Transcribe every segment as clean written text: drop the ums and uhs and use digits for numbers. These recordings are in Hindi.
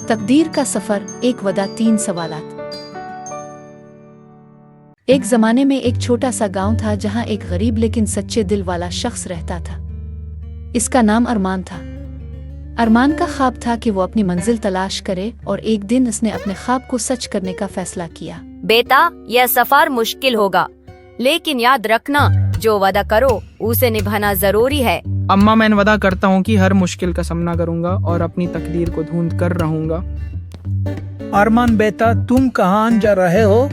तकदीर का सफर, एक वदा, 3 सवालात। एक जमाने में एक छोटा सा गांव था जहां एक गरीब लेकिन सच्चे दिल वाला शख्स रहता था। इसका नाम अरमान था। अरमान का ख्वाब था कि वो अपनी मंजिल तलाश करे और एक दिन उसने अपने ख्वाब को सच करने का फैसला किया। बेटा, यह सफर मुश्किल होगा, लेकिन याद रखना, जो वादा करो उसे निभाना जरूरी है। अम्मा, मैं वादा करता हूँ कि हर मुश्किल का सामना करूँगा और अपनी तकदीर को ढूंढ कर रहूँगा। अरमान बेटा, तुम कहाँ जा रहे हो?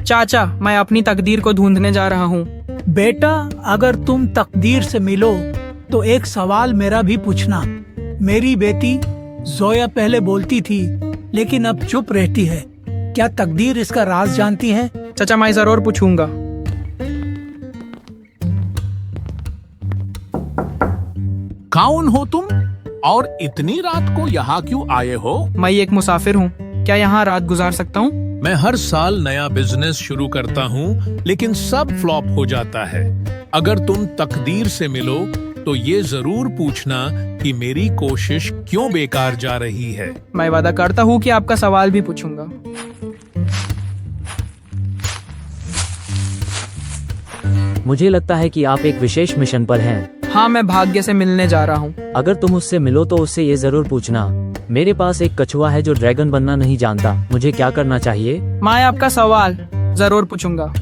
चाचा, मैं अपनी तकदीर को ढूंढने जा रहा हूँ। बेटा, अगर तुम तकदीर से मिलो तो एक सवाल मेरा भी पूछना। मेरी बेटी जोया पहले बोलती थी लेकिन अब चुप रहती है। क्या तकदीर इसका राज जानती है? चाचा, मैं जरूर पूछूंगा। कौन हो तुम और इतनी रात को यहाँ क्यों आए हो? मैं एक मुसाफिर हूँ, क्या यहाँ रात गुजार सकता हूँ? मैं हर साल नया बिजनेस शुरू करता हूँ, लेकिन सब फ्लॉप हो जाता है। अगर तुम तकदीर से मिलो तो ये जरूर पूछना कि मेरी कोशिश क्यों बेकार जा रही है। मैं वादा करता हूँ कि आपका सवाल भी पूछूंगा। मुझे लगता है कि आप एक विशेष मिशन पर हैं। हाँ, मैं भाग्य से मिलने जा रहा हूँ। अगर तुम उससे मिलो तो उससे ये जरूर पूछना, मेरे पास एक कछुआ है जो ड्रैगन बनना नहीं जानता, मुझे क्या करना चाहिए? मैं आपका सवाल जरूर पूछूंगा।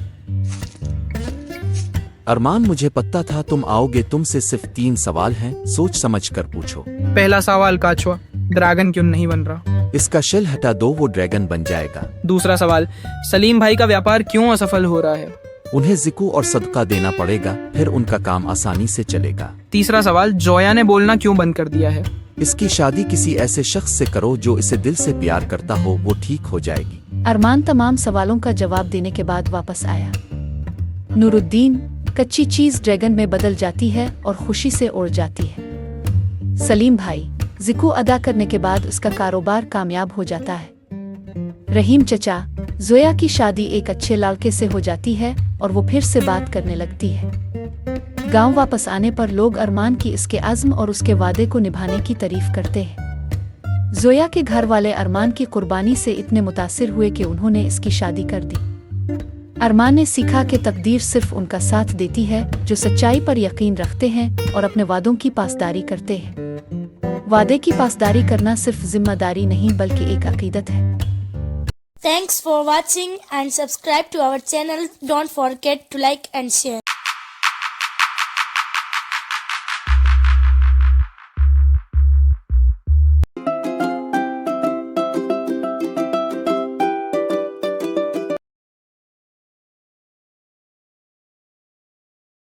अरमान, मुझे पता था तुम आओगे। तुमसे सिर्फ 3 सवाल हैं, सोच समझ कर पूछो। पहला सवाल, कछुआ ड्रैगन क्यों नहीं बन रहा? इसका शेल हटा दो, वो ड्रैगन बन जाएगा। दूसरा सवाल, सलीम भाई का व्यापार क्यों असफल हो रहा है? उन्हें ज़िकू और सदका देना पड़ेगा, फिर उनका काम आसानी से चलेगा। तीसरा सवाल, जोया ने बोलना क्यों बंद कर दिया है? इसकी शादी किसी ऐसे शख्स से करो जो इसे दिल से प्यार करता हो, वो ठीक हो जाएगी। अरमान तमाम सवालों का जवाब देने के बाद वापस आया। नूरुद्दीन, कच्ची चीज ड्रैगन में बदल जाती है और खुशी से उड़ जाती है। सलीम भाई, ज़िकू अदा करने के बाद उसका कारोबार कामयाब हो जाता है। रहीम चचा, जोया की शादी एक अच्छे लड़के से हो जाती है और वो फिर से बात करने लगती है। गांव वापस आने पर लोग अरमान की इसके अज़्म और उसके वादे को निभाने की तारीफ करते हैं। जोया के घर वाले अरमान की कुर्बानी से इतने मुतासिर हुए कि उन्होंने इसकी शादी कर दी। अरमान ने सीखा कि तकदीर सिर्फ उनका साथ देती है जो सच्चाई पर यकीन रखते हैं और अपने वादों की पासदारी करते हैं। वादे की पासदारी करना सिर्फ जिम्मेदारी नहीं बल्कि एक अकीदत है। Thanks for watching and subscribe to our channel. Don't forget to like and share.